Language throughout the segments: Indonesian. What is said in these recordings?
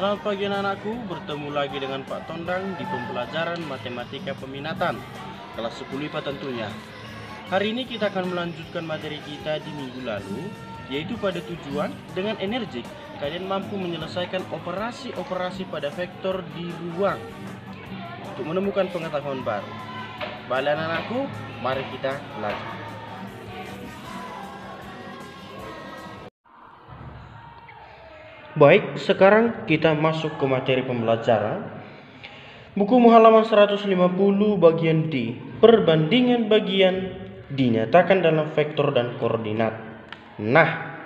Selamat pagi anak-anakku, bertemu lagi dengan Pak Tondang di pembelajaran matematika peminatan kelas 10 IPA tentunya. Hari ini kita akan melanjutkan materi kita di minggu lalu, yaitu pada tujuan. Dengan energik kalian mampu menyelesaikan operasi-operasi pada vektor di ruang untuk menemukan pengetahuan baru. Baiklah anak-anakku, mari kita belajar. Baik, sekarang kita masuk ke materi pembelajaran. Bukumu halaman 150 bagian D. Perbandingan bagian dinyatakan dalam vektor dan koordinat. Nah,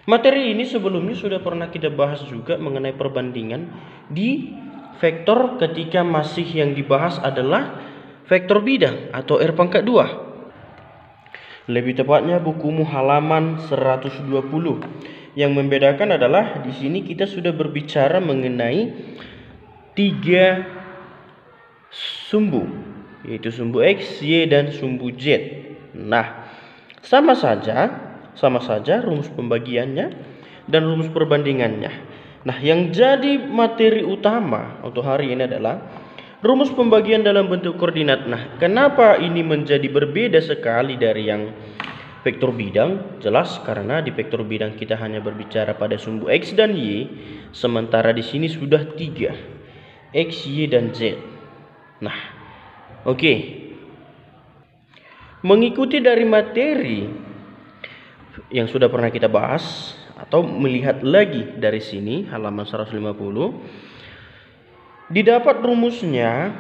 materi ini sebelumnya sudah pernah kita bahas juga mengenai perbandingan di vektor ketika masih yang dibahas adalah vektor bidang atau R²2. Lebih tepatnya bukumu halaman 120. Yang membedakan adalah di sini kita sudah berbicara mengenai 3 sumbu, yaitu sumbu X, Y, dan sumbu Z. Nah, sama saja rumus pembagiannya dan rumus perbandingannya. Nah, yang jadi materi utama untuk hari ini adalah rumus pembagian dalam bentuk koordinat. Nah, kenapa ini menjadi berbeda sekali dari yang vektor bidang? Jelas karena di vektor bidang kita hanya berbicara pada sumbu X dan Y, sementara di sini sudah 3, X, Y, dan Z. Nah, oke. Mengikuti dari materi yang sudah pernah kita bahas atau melihat lagi dari sini halaman 150, didapat rumusnya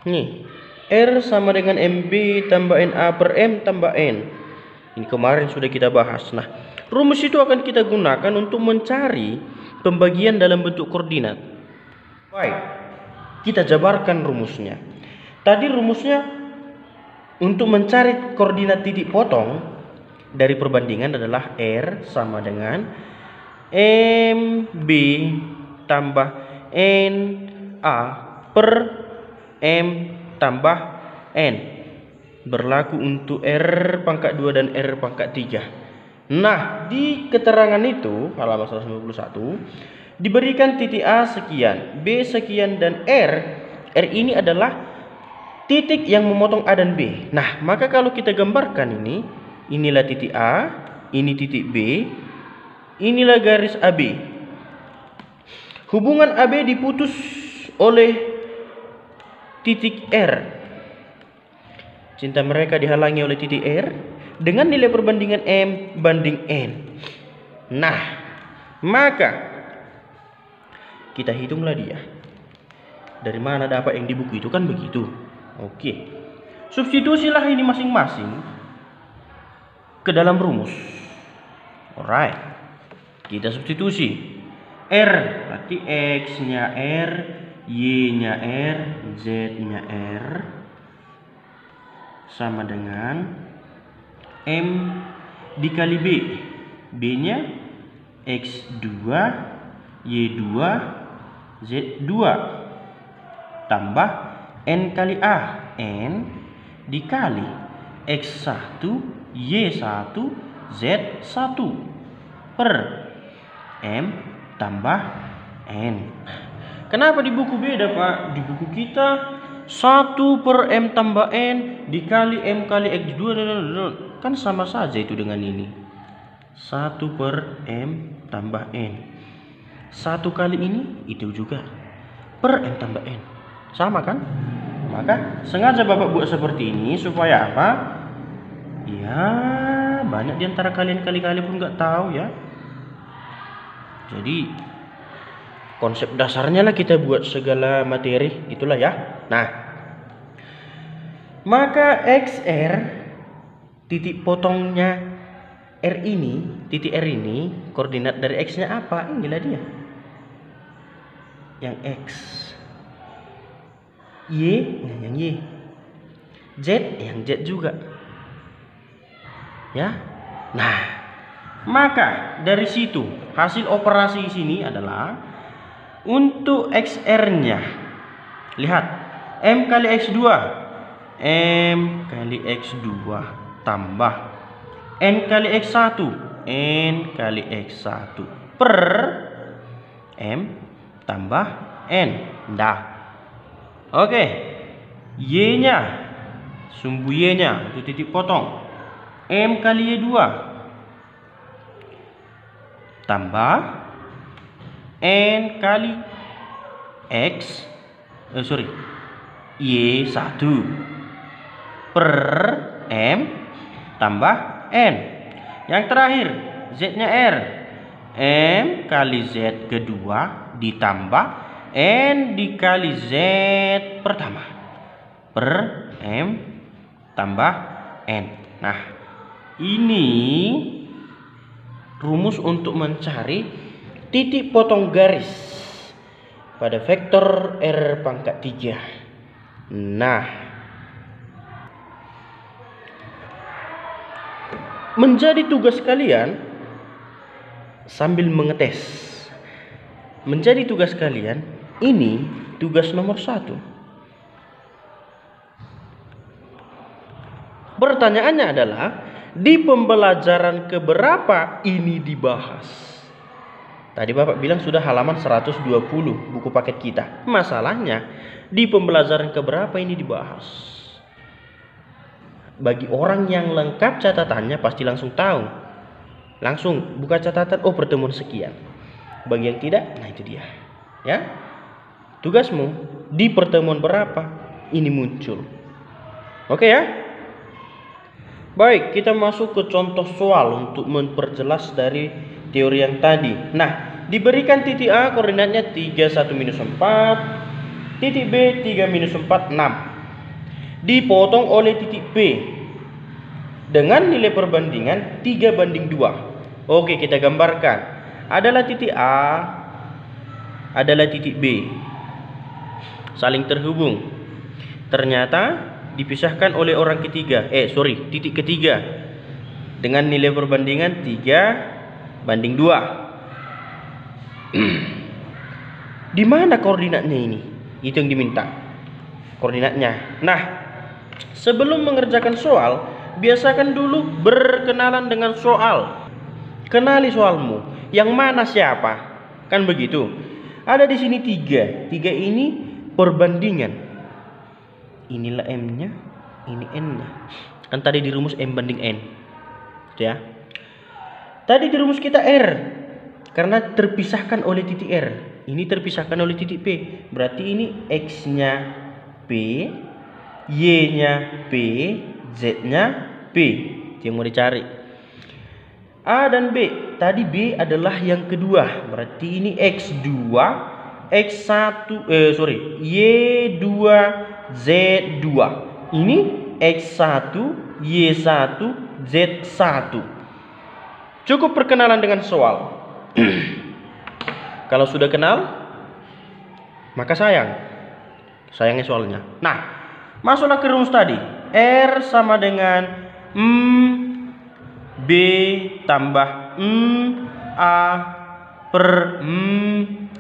nih, R sama dengan MB tambah NA per M tambah N. Ini kemarin sudah kita bahas. Nah, rumus itu akan kita gunakan untuk mencari pembagian dalam bentuk koordinat. Baik, kita jabarkan rumusnya. Tadi rumusnya untuk mencari koordinat titik potong dari perbandingan adalah R sama dengan MB tambah NA per M tambah N. Berlaku untuk R²2 dan R²3. Nah, di keterangan itu halaman 191 diberikan titik A sekian, B sekian, dan R ini adalah titik yang memotong A dan B. Nah, maka kalau kita gambarkan ini, inilah titik A, ini titik B, inilah garis AB. Hubungan AB diputus oleh titik R. Cinta mereka dihalangi oleh titik R dengan nilai perbandingan M banding N. Nah, maka kita hitunglah dia. Dari mana dapat yang di buku itu, kan begitu. Oke. Substitusilah ini masing-masing ke dalam rumus. Alright. Kita substitusi. R berarti X-nya R, Y-nya R, Z-nya R sama dengan M dikali B. B-nya X2, Y2, Z2 tambah N kali A. N dikali X1, Y1, Z1 per M tambah N. Kenapa di buku beda, Pak? Di buku kita 1 per M tambah N dikali M kali X2, kan sama saja itu dengan ini. 1 per M tambah N. 1 kali ini itu juga per M tambah N. Sama kan? Maka sengaja Bapak buat seperti ini supaya apa? Ya, banyak di antara kalian kali-kali pun nggak tahu ya. Jadi konsep dasarnya lah kita buat segala materi, itulah ya. Nah, maka XR titik potongnya R ini, titik R ini, koordinat dari X-nya apa? Inilah dia. Yang X. Y, yang Y. Z, yang Z juga. Ya. Nah, maka dari situ hasil operasi sini adalah untuk XR-nya. Lihat, M kali X2. M kali X2 tambah N kali X1. N kali X1 per M tambah N. Dah. Oke. Y-nya, sumbu Y-nya itu titik potong. M kali Y2 tambah N kali X Y1 per M tambah N. Yang terakhir Z-nya R, M kali Z kedua ditambah N dikali Z pertama per M tambah N. Nah, ini rumus untuk mencari titik potong garis pada vektor R pangkat 3. Nah, menjadi tugas kalian sambil mengetes. Menjadi tugas kalian, ini tugas nomor 1. Pertanyaannya adalah, di pembelajaran keberapa ini dibahas? Tadi Bapak bilang sudah halaman 120 buku paket kita. Masalahnya, di pembelajaran keberapa ini dibahas? Bagi orang yang lengkap catatannya pasti langsung tahu. Langsung buka catatan, oh pertemuan sekian. Bagi yang tidak, nah itu dia. Ya. Tugasmu di pertemuan berapa ini muncul. Oke ya? Baik, kita masuk ke contoh soal untuk memperjelas dari teori yang tadi. Nah, diberikan titik A koordinatnya 3, 1, minus 4. Titik B 3, minus 4, 6. Dipotong oleh titik B dengan nilai perbandingan 3:2. Oke, kita gambarkan. Adalah titik A, adalah titik B, saling terhubung. Ternyata dipisahkan oleh orang ketiga, titik ketiga dengan nilai perbandingan 3:2. Di mana koordinatnya ini? Itu yang diminta, koordinatnya. Nah, sebelum mengerjakan soal, biasakan dulu berkenalan dengan soal. Kenali soalmu, yang mana siapa, kan begitu. Ada di sini 3. 3 ini perbandingan. Inilah M-nya, ini N-nya. Kan tadi di rumus M banding N. Ya. Tadi di rumus kita R, karena terpisahkan oleh titik R. Ini terpisahkan oleh titik P. Berarti ini X-nya P, Y-nya P, Z-nya P. Itu yang mau dicari. A dan B. Tadi B adalah yang kedua. Berarti ini X2, Y2, Z2. Ini X1, Y1, Z1. Cukup perkenalan dengan soal. Kalau sudah kenal, maka sayangnya soalnya. Nah, masuklah ke rumus tadi. R sama dengan B tambah A per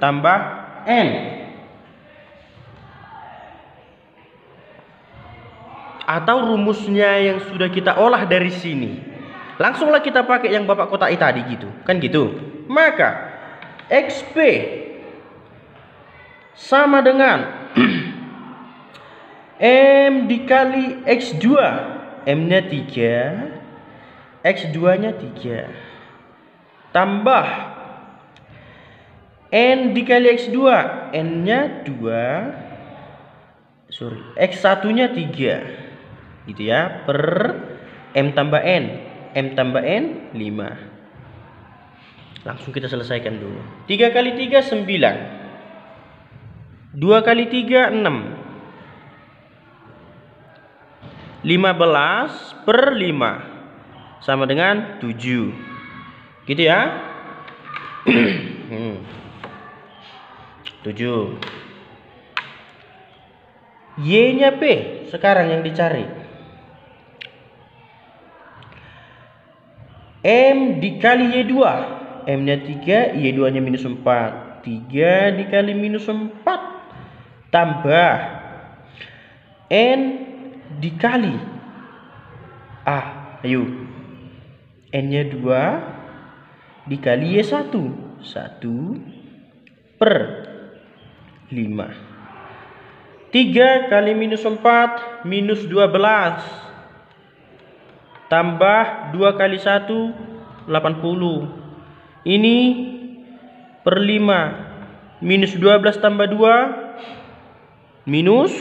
tambah N. Atau rumusnya yang sudah kita olah dari sini. Langsunglah kita pakai yang Bapak kotai tadi gitu. Kan gitu. Maka XP sama dengan M dikali X2. M-nya 3, X2-nya 3. Tambah N dikali X2. N-nya 2. X1-nya 3. Gitu ya, per M tambah N. M tambah N 5. Langsung kita selesaikan dulu. 3 kali 3 9. 2 kali 3 6. 15 per 5 sama dengan 7. Gitu ya. 7. Y-nya P sekarang yang dicari. M dikali Y2. M-nya 3, Y2-nya minus 4. 3 dikali minus 4 tambah N dikali A. Ayo, N-nya 2 dikali Y1. 1 per 5. 3 kali minus 4 minus 12. Tambah 2 kali 1 80. Ini per 5. Minus 12 tambah 2 minus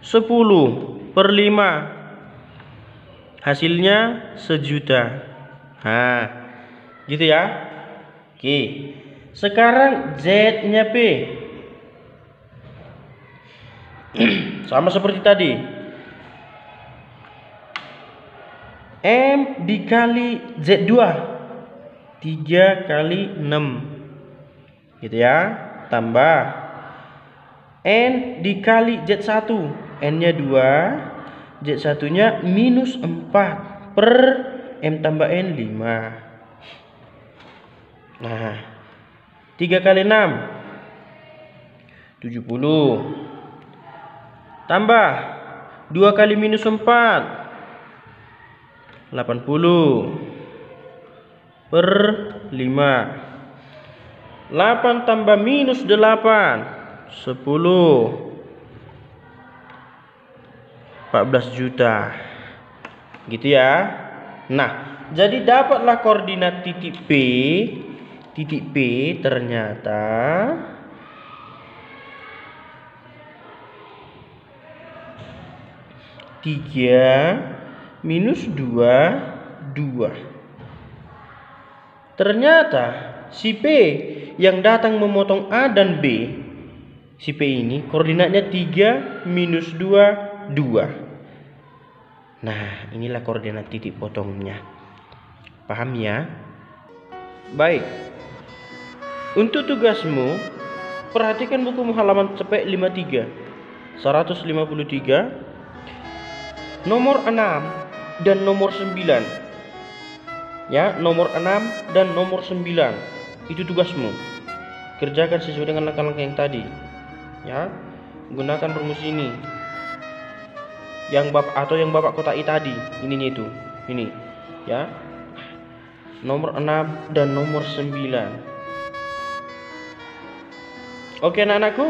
10 per 5. Hasilnya 1.000.000. Nah, gitu ya. Oke. Sekarang Z-nya P. Sama seperti tadi. M dikali Z2. 3 kali 6. Gitu ya. Tambah N dikali Z1. N-nya 2. Z1-nya minus 4 per M tambah N 5. Nah, 3 kali 6 70. Tambah 2 kali minus 4 80 per 5. 8 tambah minus 8 10. 14 juta. Gitu ya. Nah, jadi dapatlah koordinat titik P. Titik P ternyata tiga minus 2 2. Ternyata si P yang datang memotong A dan B, si P ini koordinatnya 3 minus 2 2. Nah, inilah koordinat titik potongnya. Paham ya? Baik. Untuk tugasmu, perhatikan buku halaman cepek 53 153 nomor 6 dan nomor 9. Ya, nomor 6 dan nomor 9. Itu tugasmu. Kerjakan sesuai dengan langkah-langkah yang tadi. Ya, gunakan rumus ini. Yang Bapak kotai tadi, ininya itu. Ini, ya. Nomor 6 dan nomor 9. Oke anak-anakku,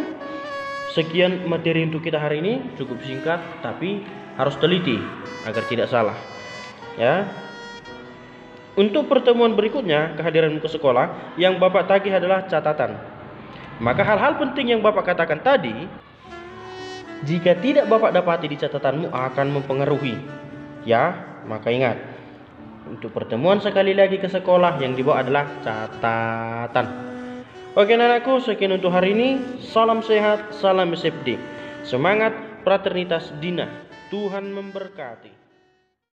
sekian materi untuk kita hari ini. Cukup singkat tapi harus teliti agar tidak salah. Ya. Untuk pertemuan berikutnya, kehadiranmu ke sekolah, yang Bapak tagih adalah catatan. Maka hal-hal penting yang Bapak katakan tadi, jika tidak Bapak dapati di catatanmu akan mempengaruhi. Ya, maka ingat, untuk pertemuan sekali lagi ke sekolah yang dibawa adalah catatan. Oke anak-anakku, sekian untuk hari ini. Salam sehat, salam SFD. Semangat fraternitas Dina. Tuhan memberkati.